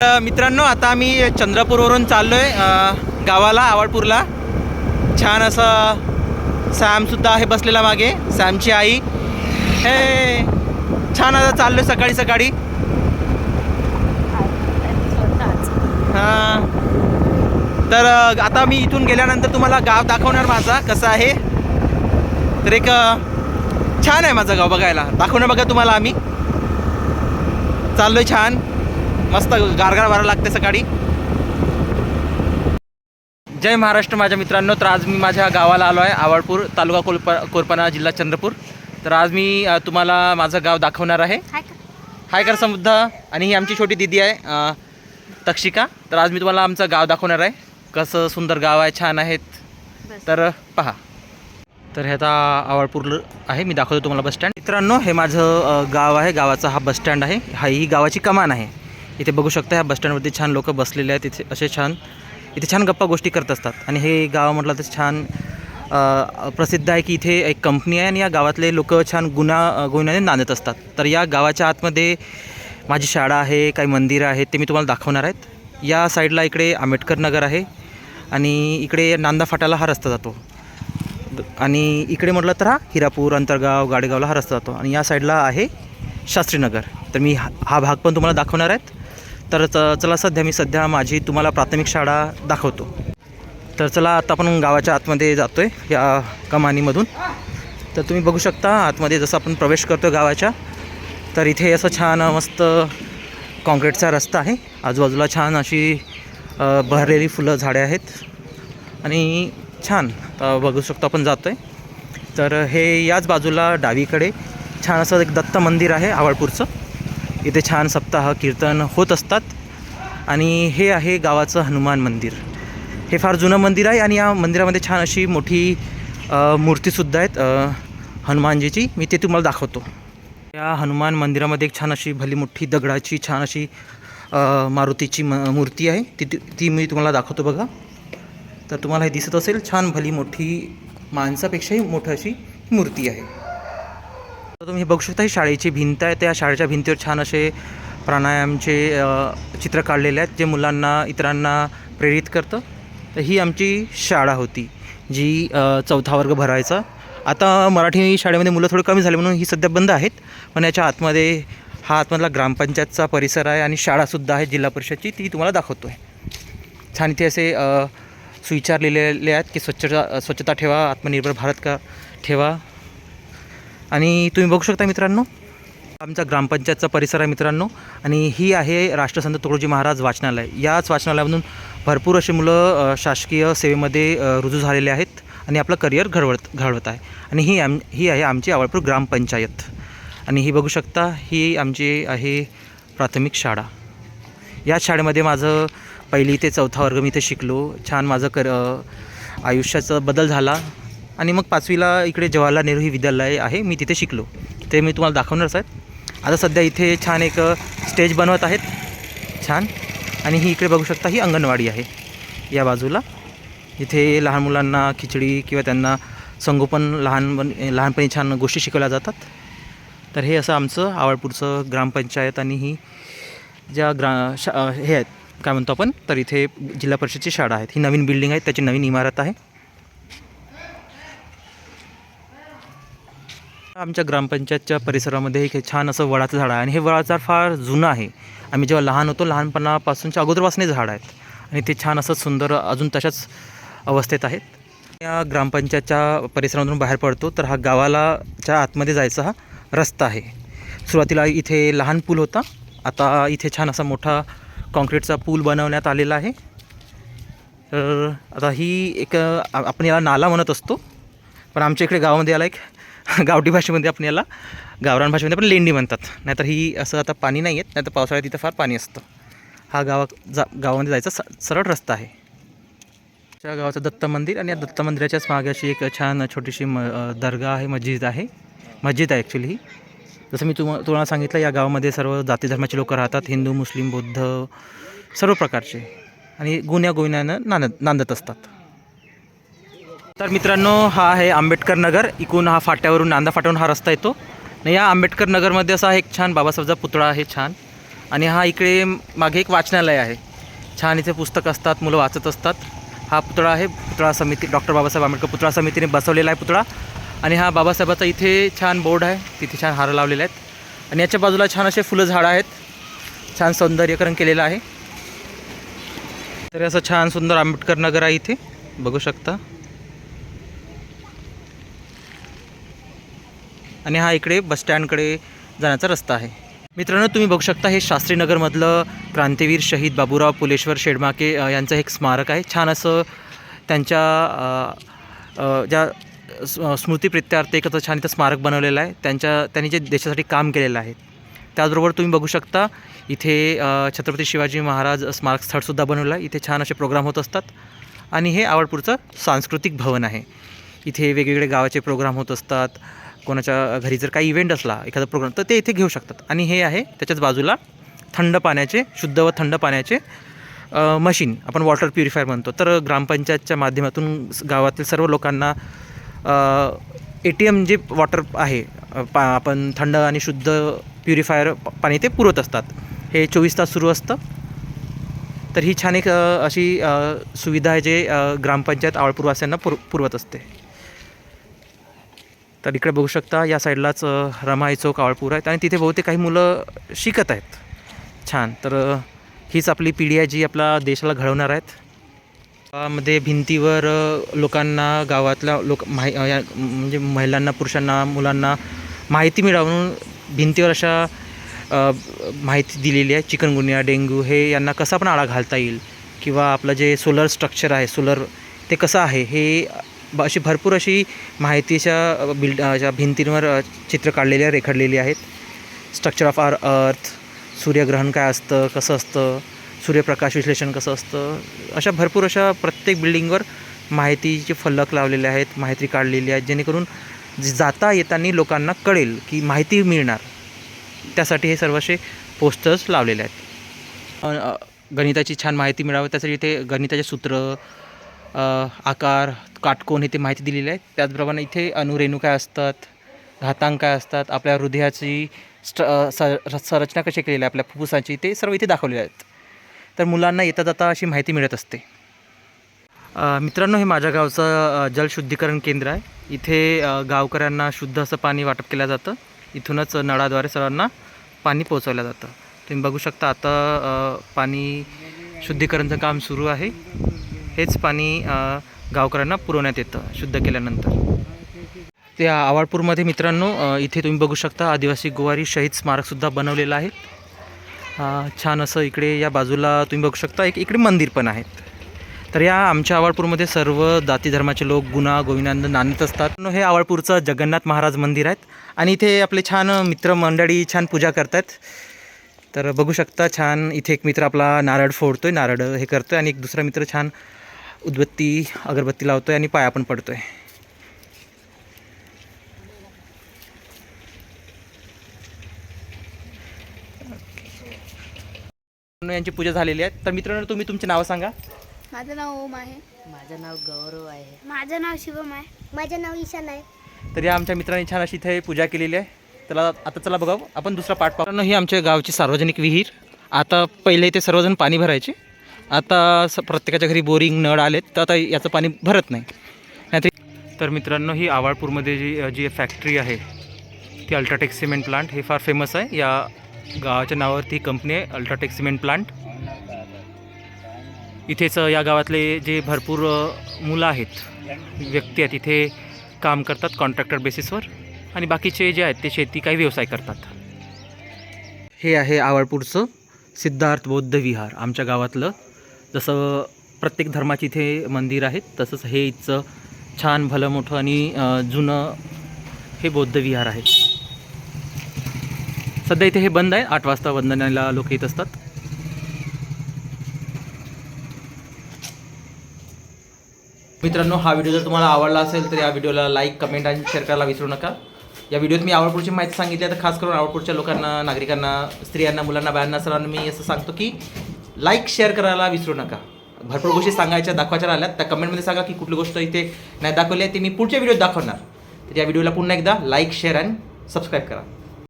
मित्रांनो, आता आम्ही चंद्रपूरवरून चाललो आहे गावाला आवळपूरला. छान असं सॅमसुद्धा आहे बसलेला मागे, सॅमची आई. हे छान आता चाललो आहे सकाळी सकाळी. हां, तर आता मी इथून गेल्यानंतर तुम्हाला गाव दाखवणार माझा कसं आहे. तर एक छान आहे माझं गाव बघायला, दाखवणार बघा तुम्हाला. आम्ही चाललो आहे छान मस्त गारगार वारा लागते सकाळी. जय महाराष्ट्र माझ्या मित्रांनो. तर आज मी माझ्या गावाला आलो आहे, आवळपूर, तालुका कोरपणा, जिल्हा चंद्रपूर. तर आज मी तुम्हाला माझं गाव दाखवणार आहे. हाय कर समृद्ध. आणि ही आमची छोटी दिदी आहे तक्षिका. तर आज मी तुम्हाला आमचं गाव दाखवणार आहे. कसं सुंदर गाव आहे, छान आहेत. तर पहा. तर हे आता आवळपूर आहे, मी दाखवतो तुम्हाला बसस्टँड. मित्रांनो, हे माझं गाव आहे, गावाचा हा बसस्टँड आहे. ही गावाची कमान आहे. इथे बघू शकता, ह्या बसस्टँडवरती छान लोक बसलेले आहेत. इथे असे छान, इथे छान गप्पा गोष्टी करत असतात. आणि हे गाव म्हटलं तर छान प्रसिद्ध आहे की इथे एक कंपनी आहे आणि या गावातले लोक छान गुण्याने नांदत असतात. तर या गावाच्या आतमध्ये माझी शाळा आहे, काही मंदिरं आहेत, ते मी तुम्हाला दाखवणार आहेत. या साईडला इकडे आंबेडकर नगर आहे आणि इकडे नांदा फाटाला हा रस्ता जातो. आणि इकडे म्हटलं तर हा हिरापूर, अंतरगाव, गाडेगावला हा रस्ता जातो. आणि या साईडला आहे शास्त्रीनगर. तर मी हा भाग पण तुम्हाला दाखवणार आहेत. तर चला, सध्या माझी तुम्हाला प्राथमिक शाळा दाखवतो. तर चला, आता आपण गावाच्या आतमध्ये जातो आहे या कमानीमधून. तर तुम्ही बघू शकता आतमध्ये जसं आपण प्रवेश करतो गावाच्या, तर इथे असं छान मस्त कॉन्क्रीटचा रस्ता आहे. आजूबाजूला छान अशी बहरलेली फुलं झाडे आहेत आणि छान बघू शकतो आपण जातो आहे. तर हे याच बाजूला डावीकडे छान असं एक दत्त मंदिर आहे आवळपूरचं. इथे छान सप्ताह कीर्तन होत असतात. आणि हे आहे गावाचं हनुमान मंदिर. हे फार जुनं मंदिर आहे आणि या मंदिरामध्ये छान अशी मोठी मूर्तीसुद्धा आहेत हनुमानजीची. मी ते तुम्हाला दाखवतो. या हनुमान मंदिरामध्ये एक छान अशी भली मोठी दगडाची छान अशी मारुतीची मूर्ती आहे. ती मी तुम्हाला दाखवतो बघा. तर तुम्हाला हे दिसत असेल, छान भली मोठी, माणसापेक्षाही मोठी अशी मूर्ती आहे. तर तुम्ही बघू शकता, ही शाळेची भिंत आहे. त्या शाळेच्या भिंतीवर छान असे प्राणायामचे चित्र काढलेले आहेत, जे मुलांना, इतरांना प्रेरित करतं. तर ही आमची शाळा होती, जी 4था वर्ग भरायचा. आता मराठी शाळेमध्ये मुलं थोडं कमी झाले म्हणून ही सध्या बंद आहेत. पण याच्या आतमध्ये हा आतमधला ग्रामपंचायतचा परिसर आहे आणि शाळासुद्धा आहे जिल्हा परिषदची, ती तुम्हाला दाखवतो आहे. छान इथे असे सुविचार लिहिलेले आहेत की स्वच्छता ठेवा, आत्मनिर्भर भारत का ठेवा. आणि तुम्ही बघू शकता मित्रांनो, आमचा ग्रामपंचायतचा परिसर आहे मित्रांनो. आणि ही आहे राष्ट्रसंत तुकडोजी महाराज वाचनालय. याच वाचनालयामधून भरपूर अशी मुलं शासकीय सेवेमध्ये रुजू झालेले आहेत आणि आपलं करिअर घडवत आहे. आणि ही आहे आमची आवळपूर ग्रामपंचायत. आणि ही बघू शकता, ही आमची आहे प्राथमिक शाळा. याच शाळेमध्ये माझं 1ली ते 4था वर्ग मी इथे शिकलो. छान माझं आयुष्याचा बदल झाला. आणि मग 5वीला इकडे जवाहरलाल नेहरू ही विद्यालय आहे, मी तिथे शिकलो. ते मी तुम्हाला दाखवणारच आहे. आता सध्या इथे छान एक स्टेज बनवत आहेत छान. आणि ही इकडे बघू शकता, ही अंगणवाडी आहे या बाजूला. इथे लहान मुलांना खिचडी किंवा त्यांना संगोपन लहानपणी छान गोष्टी शिकवल्या जातात. तर हे असं आमचं आवळपूरचं ग्रामपंचायत. आणि ही ज्या हे आहेत, काय म्हणतो आपण, तर इथे जिल्हा परिषदची शाळा आहेत. ही नवीन बिल्डिंग आहे, त्याची नवीन इमारत आहे. आमच्या ग्रामपंचायतच्या परिसरामध्ये एक छान असं वडाचं झाड आहे. आणि हे वडाचं झाड फार जुनं आहे. आम्ही जेव्हा लहान होतो, लहानपणापासूनच्या अगोदरपासून झाड आहेत. आणि ते छान असं सुंदर अजून तशाच अवस्थेत आहेत. या ग्रामपंचायतच्या परिसरामधून बाहेर पडतो तर हा गावालाच्या आतमध्ये जायचा हा रस्ता आहे. सुरुवातीला इथे लहान पूल होता, आता इथे छान असा मोठा कॉन्क्रीटचा पूल बनवण्यात आलेला आहे. तर आता ही एक आपण याला नाला म्हणत असतो, पण आमच्या इकडे गावामध्ये याला एक गावठी भाषेमध्ये आपण याला, गावरान भाषेमध्ये पण लेंडी म्हणतात. नाहीतर ही असं आता पाणी नाही येत, नाहीतर पावसाळ्यात इथं फार पाणी असतं. हा गावामध्ये जायचा सरळ रस्ता आहे. त्या गावाचं दत्त मंदिर. आणि या दत्त मंदिराच्याच मागे अशी एक छान छोटीशी दर्गा आहे, मस्जिद आहे ॲक्च्युली ही. जसं मी तुम्हाला सांगितलं, या गावामध्ये सर्व जाती धर्माचे लोक राहतात, हिंदू, मुस्लिम, बौद्ध, सर्व प्रकारचे. आणि गुण्यानं नांदत असतात. तर मित्रांनो, हा आहे आंबेडकर नगर. इकडून हा फाट्यावरून, नांदा फाट्यावरून हा रस्ता येतो. आणि या आंबेडकर नगरमध्ये असा एक छान बाबासाहेबचा पुतळा आहे छान. आणि हा इकडे मागे एक वाचनालय आहे. छान इथे पुस्तक असतात, मुलं वाचत असतात. हा पुतळा आहे, पुतळा समिती डॉक्टर बाबासाहेब आंबेडकर पुतळा समितीने बसवलेला आहे पुतळा. आणि हा बाबासाहेबाचा इथे छान बोर्ड आहे, तिथे छान हार लावलेले आहेत. आणि याच्या बाजूला छान असे फुलं झाडं आहेत, छान सौंदर्यीकरण केलेलं आहे. तर असं छान सुंदर आंबेडकर नगर आहे इथे, बघू शकता. आणि हा इकडे बसस्टँडकडे जाण्याचा रस्ता आहे. मित्रांनो, तुम्ही बघू शकता हे शास्त्रीनगरमधलं क्रांतीवीर शहीद बाबूराव पुलेश्वर शेडमाके यांचं एक स्मारक आहे. छान असं त्यांच्या ज्या स्मृतिप्रित्यर्थ एक छान इथं स्मारक बनवलेलं आहे. त्यांनी जे देशासाठी काम केलेलं आहे. त्याचबरोबर तुम्ही बघू शकता इथे छत्रपती शिवाजी महाराज स्मारक स्थळसुद्धा बनवलं आहे. इथे छान असे प्रोग्राम होत असतात. आणि हे आवळपूरचं सांस्कृतिक भवन आहे. इथे वेगवेगळे गावाचे प्रोग्राम होत असतात. कोणाच्या घरी जर काही इव्हेंट असला, एखादा प्रोग्राम, तर ते इथे घेऊ शकतात. आणि हे आहे त्याच्याच बाजूला थंड पाण्याचे, शुद्ध व थंड पाण्याचे मशीन, आपण वॉटर प्युरिफायर म्हणतो. तर ग्रामपंचायतच्या माध्यमातून गावातील सर्व लोकांना ATM जे वॉटर आहे, आपण थंड आणि शुद्ध प्युरिफायर पाणी ते पुरवत असतात. हे 24 तास सुरू असतं. तर ही छान एक अशी सुविधा आहे जे ग्रामपंचायत आवळपूरवासियांना पुरवत असते. तर इकडे बघू शकता या साईडलाच रमाई चौक आवळपूर आहेत आणि तिथे बहुतेक काही मुलं शिकत आहेत. छान. तर हीच आपली पिढी आहे जी आपला देशाला घडवणार आहेत. मध्ये भिंतीवर लोकांना, गावातल्या म्हणजे महिलांना, पुरुषांना, मुलांना माहिती मिळवून भिंतीवर अशा माहिती दिलेली आहे. चिकनगुनिया, डेंग्यू हे यांना कसा पण आळा घालता येईल, किंवा आपलं जे सोलर स्ट्रक्चर आहे, सोलर ते कसं आहे, हे अशी भरपूर अशी माहितीच्या भिंतींवर चित्र काढलेली आहे, रेखाडलेली आहेत. स्ट्रक्चर ऑफ आवर अर्थ, सूर्यग्रहण काय असतं, कसं असतं, सूर्यप्रकाश विश्लेषण कसं असतं, अशा भरपूर अशा प्रत्येक बिल्डिंगवर माहितीचे फलक लावलेले आहेत, माहिती काढलेली आहेत, जेणेकरून जाता येताना लोकांना कळेल की माहिती मिळणार. त्यासाठी हे सर्व असे पोस्टर्स लावलेले आहेत. गणिताची छान माहिती मिळावी त्यासाठी इथे गणिताचे सूत्र, आकार, काटकोन हे ते माहिती दिलेली आहे. त्याचप्रमाणे इथे अणुरेणू काय असतात, घातांक काय असतात, आपल्या हृदयाची संरचना कशी केलेली आहे, आपल्या फुफ्फुसाची, ते सर्व इथे दाखवलेले आहेत. तर मुलांना येता जाता अशी माहिती मिळत असते. मित्रांनो, हे माझ्या गावचं जलशुद्धीकरण केंद्र आहे. इथे गावकऱ्यांना शुद्ध असं पाणी वाटप केलं जातं. इथूनच नळाद्वारे सर्वांना पाणी पोहोचवलं जातं. तुम्ही बघू शकता आता पाणी शुद्धीकरणचं काम सुरू आहे. हेच पाणी गावकऱ्यांना पुरवण्यात येतं शुद्ध केल्यानंतर. त्या आवळपूरमध्ये मित्रांनो इथे तुम्ही बघू शकता आदिवासी गोवारी शहीद स्मारकसुद्धा बनवलेलं आहे. छान असं इकडे या बाजूला तुम्ही बघू शकता एक इकडे मंदिर पण आहेत. तर या आमच्या आवळपूरमध्ये सर्व जाती धर्माचे लोक गुणा गोविंदांना नांदत असतात. हे आवळपूरचं जगन्नाथ महाराज मंदिर आहेत आणि इथे आपले छान मित्रमंडळी छान पूजा करतात. तर बघू शकता छान इथे एक मित्र आपला नारळ फोडतोय, नारळ हे करतोय, आणि एक दुसरा मित्र छान उदबत्ती अगरबत्ती लावतोय आणि पाया पण पडतोय. यांची पूजा झालेली आहे. तर मित्रांनो, तुम्ही तुमचे नाव सांगा. माझं नाव ओम आहे. माझं नाव गौरव आहे. माझं नाव शिवम आहे. माझं नाव ईशान आहे. तर या आमच्या मित्रांनी छान अशी इथे पूजा केलेली आहे. त्याला आता चला बघा आपण दुसरा पाठ पाहतो. ही आमच्या गावची सार्वजनिक विहीर. आता पहिले इथे सर्वजण पाणी भरायचे, आता प्रत्येकाच्या घरी बोरिंग नळ आलेत, तर आता याचं पाणी भरत नाही. तर मित्रांनो, ही आवळपूरमध्ये जी फॅक्टरी आहे ती अल्ट्राटेक सिमेंट प्लांट, हे फार फेमस आहे. या गावाच्या नावावरती कंपनी आहे अल्ट्राटेक सिमेंट प्लांट. इथेच या गावातले जे भरपूर मुलं आहेत, व्यक्ती आहेत, इथे काम करतात कॉन्ट्रॅक्टर बेसिसवर, आणि बाकीचे जे आहेत ते शेती काही व्यवसाय करतात. हे आहे आवळपूरचं सिद्धार्थ बौद्ध विहार. आमच्या गावातलं जसं प्रत्येक धर्माची इथे मंदिर आहेत, तसंच हे इथचं छान भलं मोठं आणि जुनं हे बौद्ध विहार आहे. सध्या इथे हे बंद आहे. 8 वाजता वंदनाला लोक येत असतात. मित्रांनो, हा व्हिडिओ जर तुम्हाला आवडला असेल तर या व्हिडिओला लाईक, कमेंट आणि शेअर करायला विसरू नका. या व्हिडिओत मी आवळपूरची माहिती सांगितली आहे, तर खास करून आवळपूरच्या लोकांना, नागरिकांना, स्त्रियांना, मुलांना, बायांना, सर्वांना मी असं सांगतो की लाईक, शेअर करायला विसरू नका. भरपूर गोष्टी सांगायच्या, दाखवायच्या राहिल्यात, त्या कमेंटमध्ये सांगा की कुठली गोष्ट इथे नाही दाखवली आहे, ती मी पुढच्या व्हिडिओत दाखवणार. तर या व्हिडिओला पुन्हा एकदा लाईक, शेअर आणि सबस्क्राईब करा.